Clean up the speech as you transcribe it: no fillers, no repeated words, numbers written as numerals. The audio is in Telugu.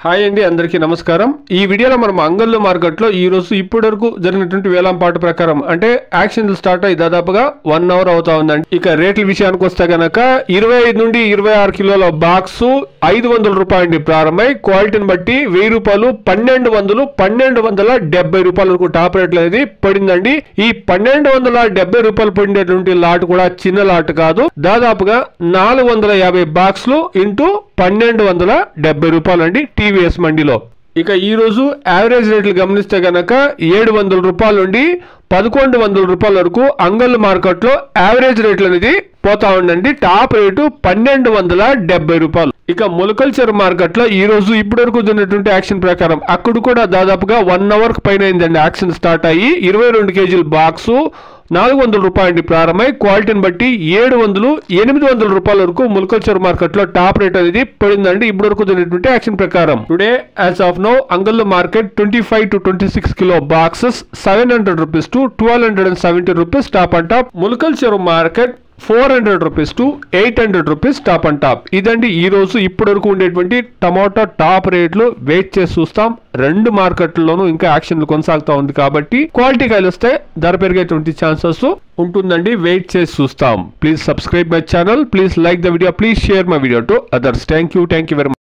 హాయ్ అండి, అందరికీ నమస్కారం. ఈ వీడియోలో మనం అంగళ్ళు మార్కెట్లో ఈ రోజు ఇప్పటి వరకు జరిగినటువంటి వేలంపాట ప్రకారం అంటే యాక్షన్ స్టార్ట్ అయ్యి దాదాపుగా 1 అవర్ అవుతా ఉందండి. ఇక రేట్ల విషయానికి వస్తే గనక 25 నుండి 26 కిలోల బాక్స్ 500 రూపాయల నుండి ప్రారంభమై క్వాలిటీని బట్టి 1000 రూపాయలు 1270 రూపాయల వరకు టాప్ రేట్లు అనేది పడిందండి. ఈ 1270 రూపాయలు పడినటువంటి లాట్ కూడా చిన్న లాట్ కాదు. దాదాపుగా 450 బాక్స్లు ఇంటూ 1270 రూపాయలు అండి టీవీఎస్ మండిలో. ఇక ఈ రోజు యావరేజ్ రేట్లు గమనిస్తే గనక 700 రూపాయల నుండి 1100 రూపాయల వరకు అంగళ్ళు మార్కెట్ లో యావరేజ్ రేట్లు అనేది పోతా ఉండండి. టాప్ రేటు 1270 రూపాయలు. ఇక ములకల్చర్ మార్కెట్ లో ఈ రోజు ఇప్పటి వరకు జరిగినటువంటి యాక్షన్ ప్రకారం అక్కడ కూడా దాదాపుగా 1 అవర్ పైన అయిందండి యాక్షన్ స్టార్ట్ అయ్యి 22 కేజీల బాక్స్ 400 రూపాయల నుండి ప్రారంభమై క్వాలిటీని బట్టి 800 రూపాయల వరకు ములకల్చర్ మార్కెట్ లో టాప్ రేట్ అనేది పడిందండి ఇప్పటి వరకు జరిగినటువంటి యాక్షన్ ప్రకారం. Today as of now Angallu market 25 to 26 kilo boxes 700 rupees to 1270 rupees top and top. Mulakalacheruvu market 400 rupees to 800 rupees top and top. ఇదండి ఈ రోజు ఇప్పటి వరకు ఉండేటువంటి టమాటా టాప్ రేట్లు. వెయిట్ చేసి చూస్తాం. రెండు మార్కెట్లలోనూ ఇంకా యాక్షన్లు కొనసాగుతా ఉంది కాబట్టి క్వాలిటీ కాయలు వస్తే ధర పెరిగేటువంటి ఛాన్సెస్ ఉంటుందండి. వెయిట్ చేసి చూస్తాం. Please subscribe my channel, please like the video, please share my video to others. Thank you very much.